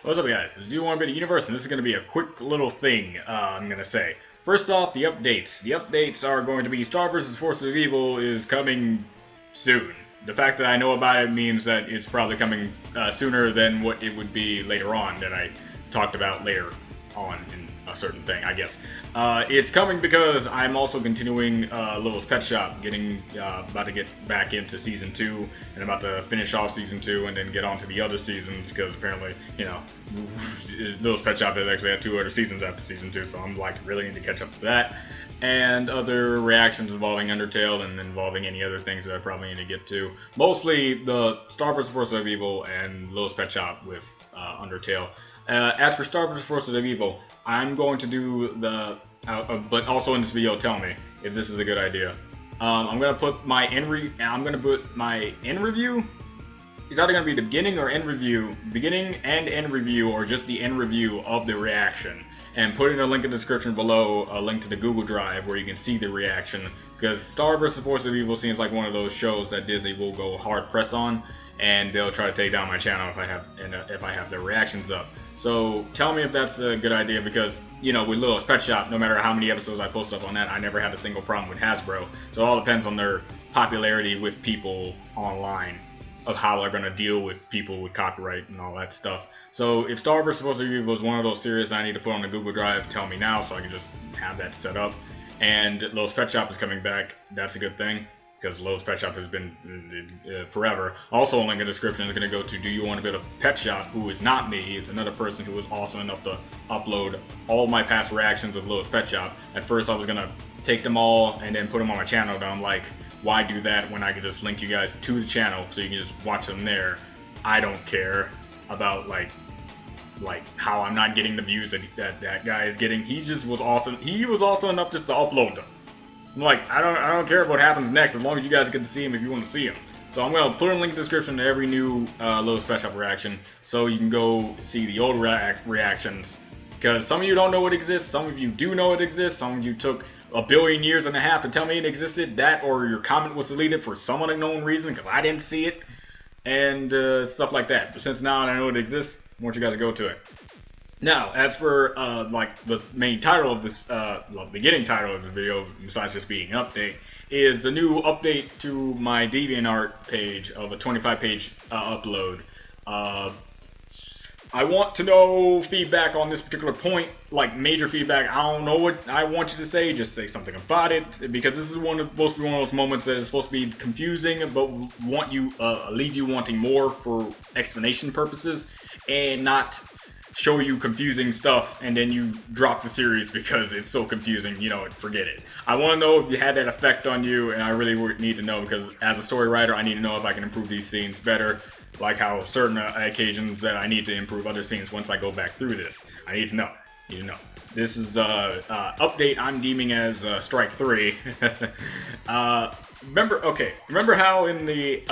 What's up, guys? This is U1Bit Universe, and this is going to be a quick little thing I'm going to say. First off, the updates. The updates are going to be Star vs. Forces of Evil is coming soon. The fact that I know about it means that it's probably coming sooner than what it would be later on that I talked about later on in a certain thing, I guess. It's coming because I'm also continuing Little's Pet Shop, about to get back into Season 2, and about to finish off Season 2 and then get on to the other seasons, because apparently, you know, Little's Pet Shop has actually had 2 other seasons after Season 2, so I'm like, really need to catch up to that. And other reactions involving Undertale and involving any other things that I probably need to get to. Mostly the Star vs. Forces of Evil and Little's Pet Shop with Undertale. As for Star vs. Forces of Evil, I'm going to do the, but also in this video, tell me if this is a good idea. I'm gonna put my end review. Is either gonna be the beginning or end review, beginning and end review, or just the end review of the reaction. And put in a link in the description below, a link to the Google Drive where you can see the reaction. Because Star vs. Forces of Evil seems like one of those shows that Disney will go hard press on, and they'll try to take down my channel if I have their reactions up. So tell me if that's a good idea, because you know, with Little's Pet Shop, no matter how many episodes I post up on that, I never had a single problem with Hasbro. So it all depends on their popularity with people online, of how they're going to deal with people with copyright and all that stuff. So if Star vs. Forces of Evil is one of those series I need to put on the Google Drive, tell me now so I can just have that set up. And Little's Pet Shop is coming back. That's a good thing, because Little's Pet Shop has been forever. Also, a link in the description is going to go to Do You Want a Bit of Pet Shop, who is not me. It's another person who was awesome enough to upload all my past reactions of Little's Pet Shop. At first, I was going to take them all and then put them on my channel, but I'm like, why do that when I could just link you guys to the channel so you can just watch them there? I don't care about like how I'm not getting the views that guy is getting. He just was awesome. He was awesome enough just to upload them. I'm like, I don't care what happens next, as long as you guys get to see him if you want to see him. So I'm gonna put a link in the description to every new Little's Pet Shop reaction, so you can go see the old reactions. Because some of you don't know it exists, some of you do know it exists, some of you took 1.5 billion years to tell me it existed, that or your comment was deleted for some unknown reason because I didn't see it, and stuff like that. But since now I know it exists, I want you guys to go to it. Now, as for like the main title of this, well, beginning title of the video, besides just being an update, is the new update to my DeviantArt page of a 25-page upload. I want to know feedback on this particular point, like major feedback. I don't know what I want you to say, just say something about it, because this is supposed to be one of those moments that is supposed to be confusing, but leave you wanting more for explanation purposes, and not show you confusing stuff and then you drop the series because it's so confusing, you know, forget it. I want to know if you had that effect on you, and I really need to know, because as a story writer, I need to know if I can improve these scenes better, like how certain occasions that I need to improve other scenes once I go back through this. I need to know. This is update I'm deeming as Strike 3. Remember how in the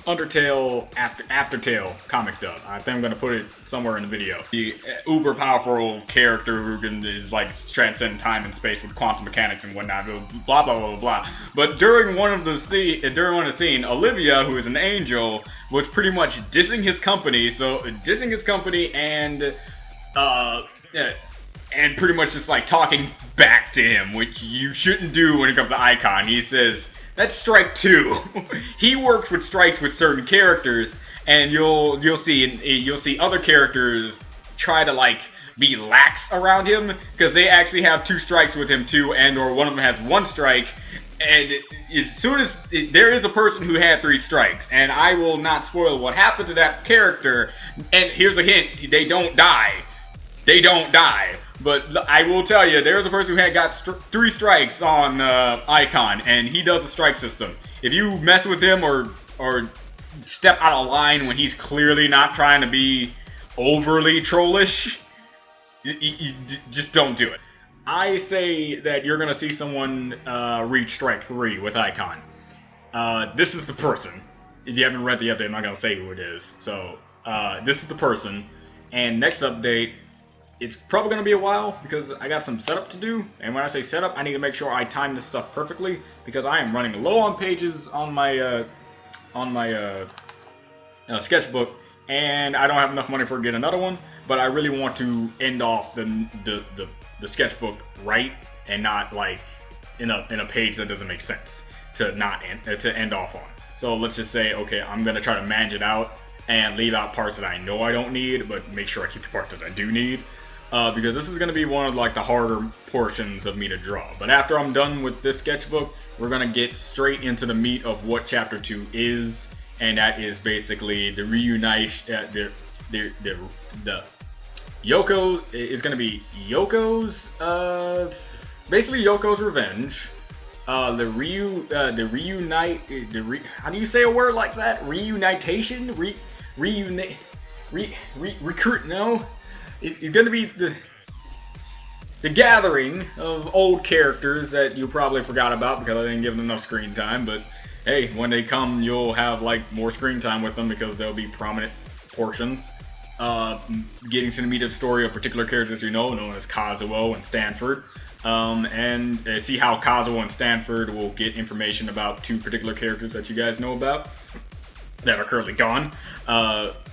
Undertale Aftertale comic dub, I think I'm gonna put it somewhere in the video, the uber powerful character who is like transcend time and space with quantum mechanics and whatnot, blah blah blah blah. But during one of the scene, Olivia, who is an angel, was pretty much dissing his company. And pretty much just like talking back to him, which you shouldn't do when it comes to Icon. He says, that's Strike 2. He works with strikes with certain characters, and you'll see other characters try to like be lax around him, because they actually have 2 strikes with him too, and or one of them has 1 strike. And as soon as there is a person who had 3 strikes, and I will not spoil what happened to that character. And here's a hint: they don't die. They don't die. But I will tell you, there's a person who got 3 strikes on Icon, and he does the strike system. If you mess with him or step out of line when he's clearly not trying to be overly trollish, you just don't do it. I say that you're going to see someone reach Strike 3 with Icon. This is the person. If you haven't read the update, I'm not going to say who it is. So, this is the person. And next update, it's probably going to be a while, because I got some setup to do. And when I say setup, I need to make sure I time this stuff perfectly, because I am running low on pages on my sketchbook, and I don't have enough money for get another one, but I really want to end off the sketchbook right and not like in a page that doesn't make sense to not to end off on. So let's just say, okay, I'm gonna try to manage it out and leave out parts that I know I don't need, but make sure I keep the parts that I do need. Because this is going to be one of like the harder portions of me to draw. But after I'm done with this sketchbook, we're going to get straight into the meat of what Chapter 2 is, and that is basically the reunition. The Yoko is going to be Yoko's, basically Yoko's revenge. How do you say a word like that? Reunitation? Recruit? No. It's going to be the gathering of old characters that you probably forgot about because I didn't give them enough screen time. But hey, when they come, you'll have like more screen time with them because they'll be prominent portions. Getting to the meat of the story of particular characters you know, known as Kazuo and Stanford. And see how Kazuo and Stanford will get information about two particular characters that you guys know about that are currently gone.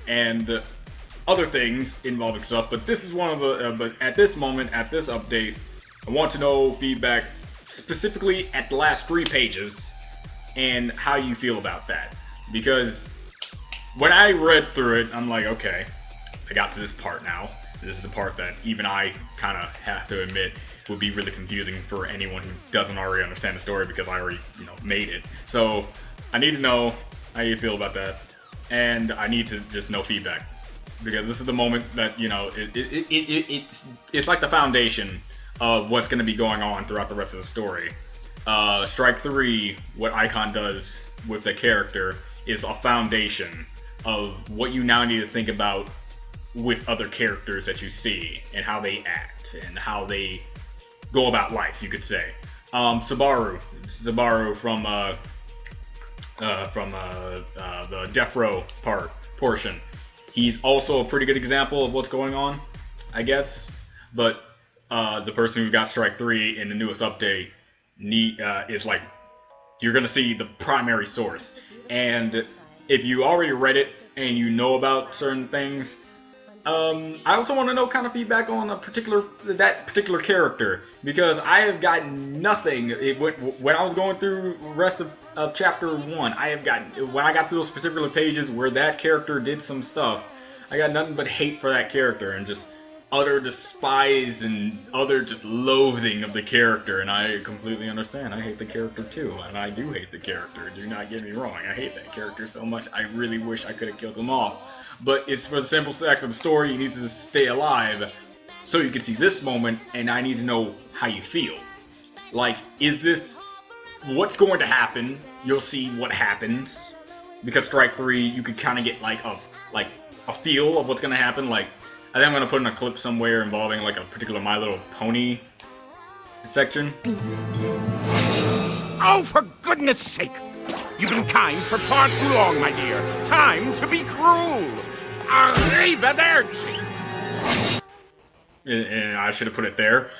And other things involving stuff, but this is one of the, but at this moment, at this update, I want to know feedback specifically at the last 3 pages and how you feel about that. Because when I read through it, I'm like, okay, I got to this part now. This is the part that even I kind of have to admit would be really confusing for anyone who doesn't already understand the story because I already, made it. So I need to know how you feel about that, and I need to just know feedback. Because this is the moment that, it's like the foundation of what's going to be going on throughout the rest of the story. Strike 3, what Icon does with the character, is a foundation of what you now need to think about with other characters that you see, and how they act, and how they go about life, you could say. Subaru from the Death Row portion. He's also a pretty good example of what's going on, I guess. But the person who got Strike 3 in the newest update is like, you're going to see the primary source. And if you already read it and you know about certain things, I also want to know kind of feedback on that particular character. Because I have gotten nothing. When I was going through the rest of Chapter 1, when I got to those particular pages where that character did some stuff, I got nothing but hate for that character and just utter despise and utter just loathing of the character, and I completely understand. I hate the character too, and I do hate the character. Do not get me wrong. I hate that character so much. I really wish I could have killed them all. But it's for the simple fact of the story, you need to stay alive so you can see this moment, and I need to know how you feel. Like, is this what's going to happen? You'll see what happens, because Strike 3, you could kind of get like a feel of what's going to happen. Like, I think I'm going to put in a clip somewhere involving like a particular My Little Pony section. Oh, for goodness sake! You've been kind for far too long, my dear. Time to be cruel. Arrivederci! And I should have put it there.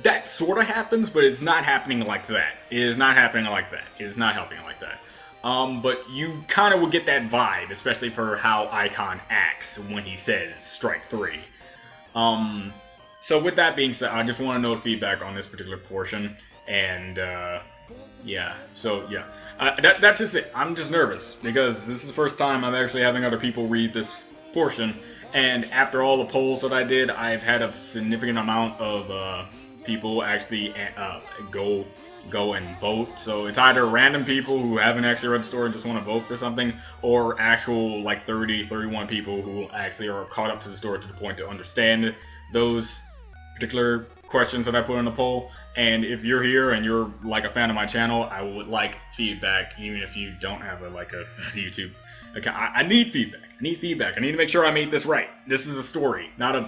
That sort of happens, but it's not happening like that. It is not happening like that. It is not happening like that. But you kind of will get that vibe, especially for how Icon acts when he says Strike 3. So with that being said, I just want to know feedback on this particular portion, and yeah. So yeah, that's just it. I'm just nervous because this is the first time I'm actually having other people read this portion, and after all the polls that I did, I've had a significant amount of people actually go and vote. So it's either random people who haven't actually read the story and just want to vote for something, or actual like 31 people who actually are caught up to the story to the point to understand those particular questions that I put in the poll. And if you're here and you're like a fan of my channel, I would like feedback, even if you don't have a YouTube account. I need feedback. I need feedback. I need to make sure I made this right. This is a story, not a...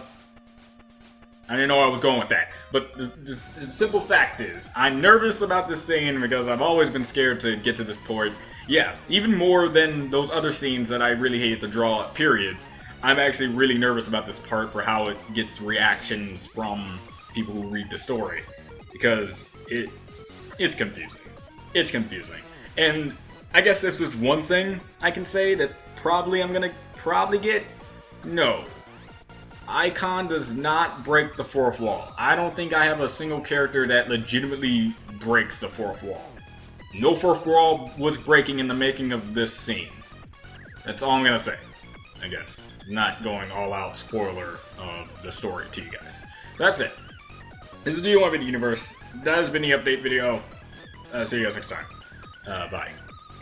I didn't know where I was going with that. But the simple fact is, I'm nervous about this scene because I've always been scared to get to this point. Yeah, even more than those other scenes that I really hated to draw, period. I'm actually really nervous about this part for how it gets reactions from people who read the story. Because it's confusing. It's confusing. And I guess if there's one thing I can say that probably I'm gonna probably get? No. Icon does not break the fourth wall. I don't think I have a single character that legitimately breaks the fourth wall. No fourth wall was breaking in the making of this scene. That's all I'm gonna say, I guess. Not going all out spoiler of the story to you guys. So that's it. This is Do You Want Me to Universe. That has been the update video. See you guys next time. Bye.